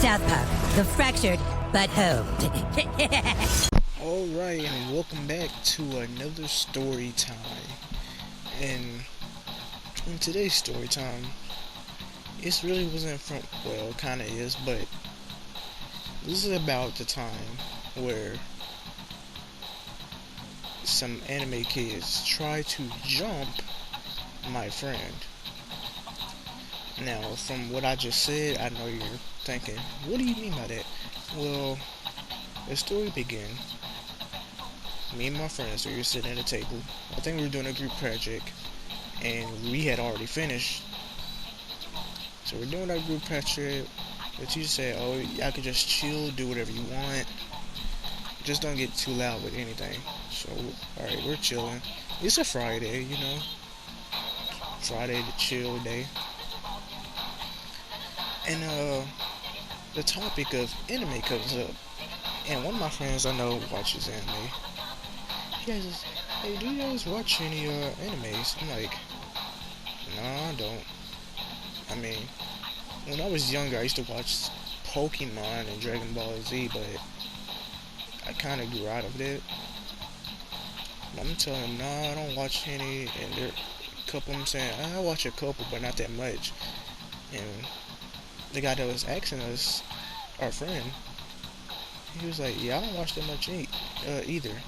South Park, the fractured but whole. Alright, and welcome back to another story time. And in today's story time, it really wasn't from, well, it kinda is, but this is about the time where some anime kids try to jump my friend. Now, from what I just said, I know you're thinking, what do you mean by that? Well, the story began. Me and my friends, we were sitting at a table. I think we were doing a group project, and we had already finished. So we're doing our group project. The teacher said, "Oh, y'all can just chill, do whatever you want. Just don't get too loud with anything." So, alright, we're chilling. It's a Friday, you know. Friday, the chill day. And the topic of anime comes up. And one of my friends I know watches anime. He says, "Hey, do you guys watch any animes?" I'm like, "No, I don't. I mean, when I was younger, I used to watch Pokemon and Dragon Ball Z, but I kind of grew out of it." I'm telling him, "No, I don't watch any." And there a couple of them saying, "I watch a couple, but not that much." And the guy that was asking us, our friend, he was like, "Yeah, I don't watch that much either."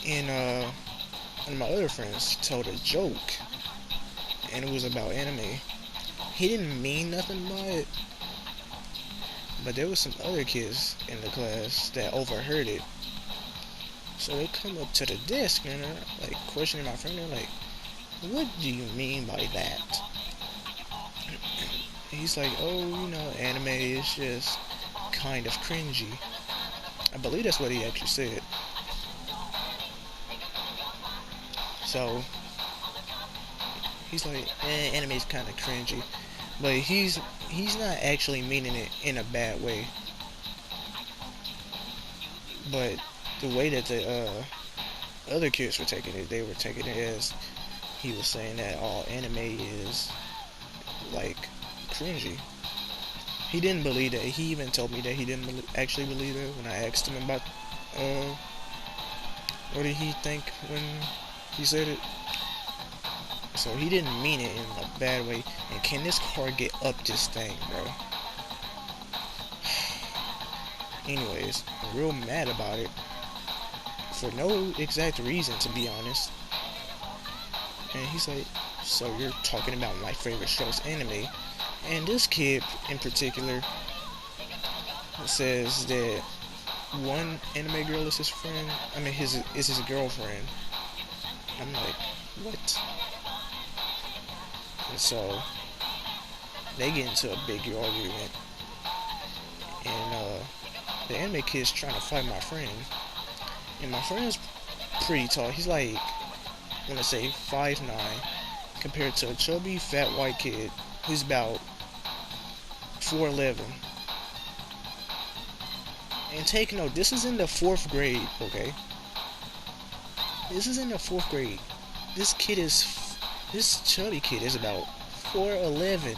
And one of my other friends told a joke, and it was about anime. He didn't mean nothing by it, but there was some other kids in the class that overheard it. So they come up to the desk and they're like questioning my friend. They're like, "What do you mean by that?" He's like, "Oh, anime is just kind of cringy." I believe that's what he actually said. So he's like, anime is kind of cringy, but he's not actually meaning it in a bad way. But the way that the other kids were taking it, they were taking it as he was saying that all anime is like cringy. He didn't believe that. He even told me that he didn't actually believe it when I asked him about what did he think when he said it. So he didn't mean it in a bad way. And can this car get up this thing, bro? Anyways, I'm real mad about it for no exact reason, to be honest. And he's like, "So you're talking about my favorite show's anime?" And this kid in particular says that one anime girl is his friend. I mean, is his girlfriend. I'm like, what? And so they get into a big argument, and the anime kid's trying to fight my friend, and my friend's pretty tall. He's like, I want to say 5'9", compared to a chubby, fat white kid who's about 4'11". And take note, this is in the 4th grade, okay? This is in the 4th grade. This chubby kid is about 4'11".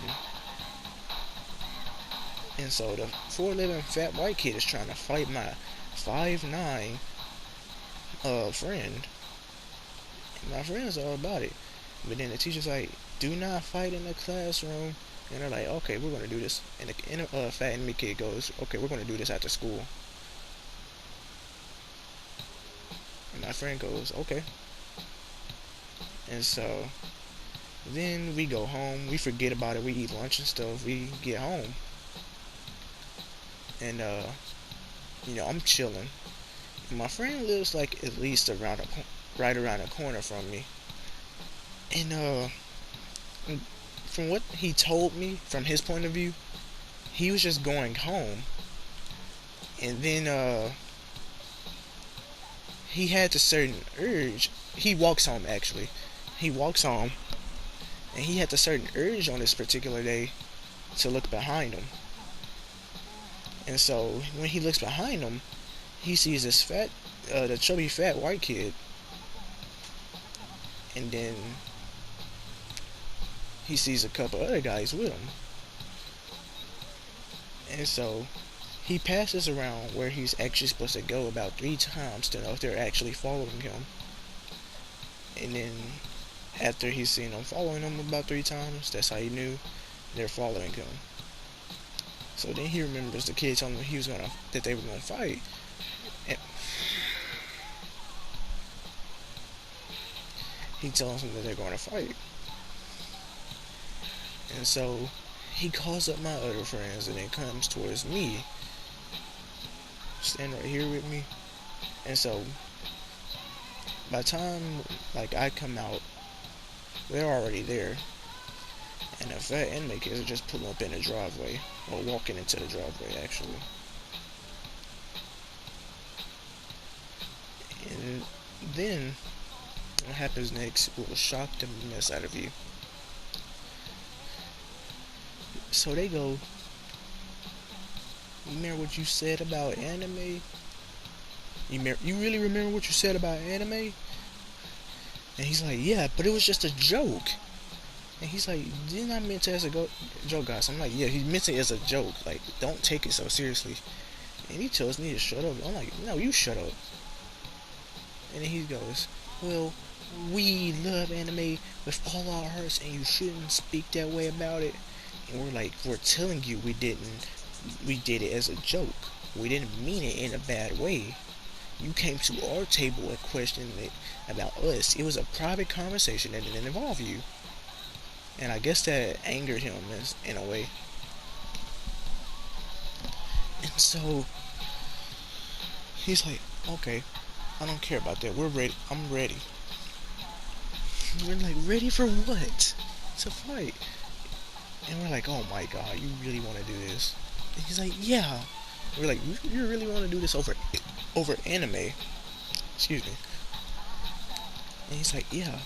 And so the 4'11" fat white kid is trying to fight my 5'9" friend. And my friend's all about it. But then the teacher's like, "Do not fight in the classroom." And they're like, "Okay, we're going to do this." And the fat enemy kid goes, "Okay, we're going to do this after school." And my friend goes, "Okay." And so then we go home. We forget about it. We eat lunch and stuff. We get home. And, I'm chilling. My friend lives like at least right around the corner from me. And, from what he told me, from his point of view, he was just going home. And then, he had a certain urge. He walks home, actually. He walks home, and he had a certain urge on this particular day to look behind him. And so, when he looks behind him, he sees this the chubby fat white kid. And then he sees a couple other guys with him. And so he passes around where he's actually supposed to go about 3 times to know if they're actually following him. And then after he's seen them following him about 3 times, that's how he knew they're following him. So then he remembers the kid telling him that they were gonna fight. And he tells him that they're gonna fight. And so he calls up my other friends and then comes towards me. Stand right here with me. And so by the time like I come out, they're already there. And the fat anime kids are just pulling up in the driveway. Or walking into the driveway actually. And then what happens next will shock the mess out of you. So they go, you remember what you said about anime? You really remember what you said about anime? And he's like, yeah, but it was just a joke. And he's like, didn't I meant it as a joke, guys? I'm like, yeah, he meant it as a joke. Like, don't take it so seriously. And he tells me to shut up. I'm like, no, you shut up. And then he goes, well, we love anime with all our hearts, and you shouldn't speak that way about it. And we're like, we're telling you we did it as a joke. We didn't mean it in a bad way. You came to our table and questioned it about us. It was a private conversation that didn't involve you. And I guess that angered him in a way. And so he's like, okay, I don't care about that. We're ready. I'm ready. We're like, ready for what? To fight. And we're like, oh my god, you really want to do this? And he's like, yeah. We're like, you really want to do this over anime? Excuse me. And he's like, yeah.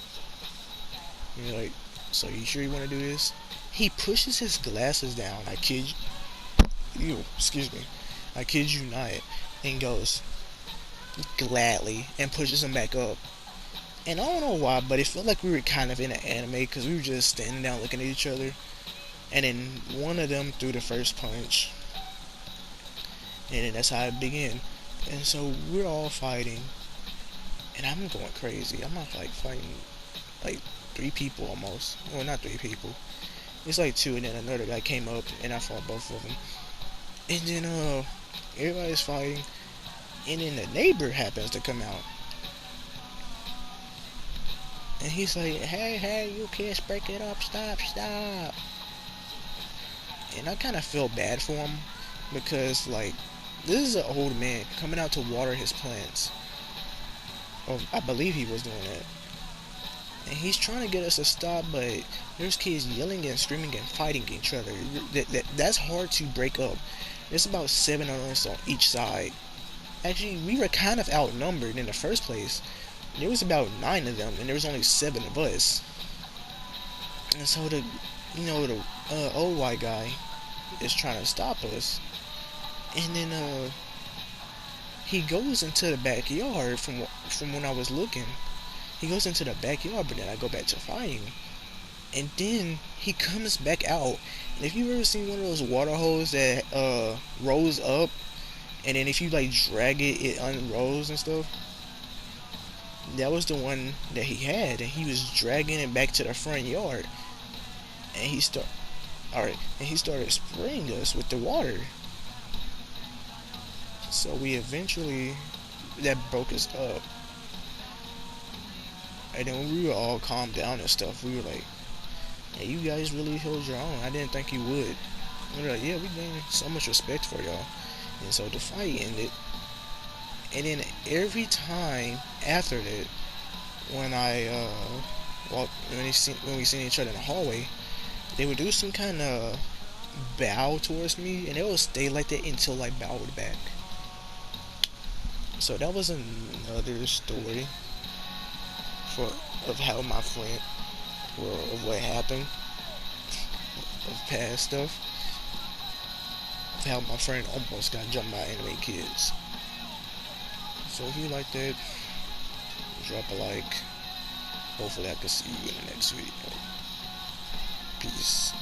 And you're like, so you sure you want to do this? He pushes his glasses down. I kid you. Excuse me. I kid you not. And goes, gladly, and pushes him back up. And I don't know why, but it felt like we were kind of in an anime because we were just standing down looking at each other. And then one of them threw the first punch. And then that's how it began. And so we're all fighting. And I'm going crazy. I'm not like fighting like 3 people almost. Well, not 3 people. It's like 2, and then another guy came up and I fought both of them. And then everybody's fighting. And then the neighbor happens to come out. And he's like, hey, you kids, break it up, stop. And I kind of feel bad for him because, like, this is an old man coming out to water his plants. Or I believe he was doing that. And he's trying to get us to stop, but there's kids yelling and screaming and fighting each other. That's hard to break up. There's about 7 of us on each side. Actually, we were kind of outnumbered in the first place. There was about 9 of them, and there was only 7 of us. And so the old white guy is trying to stop us. And then he goes into the backyard from when I was looking. He goes into the backyard, but then I go back to fighting. And then he comes back out. And if you've ever seen one of those water hoses that rolls up, and then if you like drag it, it unrolls and stuff. That was the one that he had, and he was dragging it back to the front yard. And he started spraying us with the water. So that broke us up. And then when we were all calmed down and stuff, we were like, hey, you guys really held your own. I didn't think you would. And we were like, yeah, we gained so much respect for y'all. And so the fight ended. And then every time after that, when we seen each other in the hallway, they would do some kind of bow towards me, and they would stay like that until I bowed back. So that was another story of how my friend, or of what happened, of past stuff, of how my friend almost got jumped by anime kids. So if you like that, drop a like. Hopefully I can see you in the next video. Peace.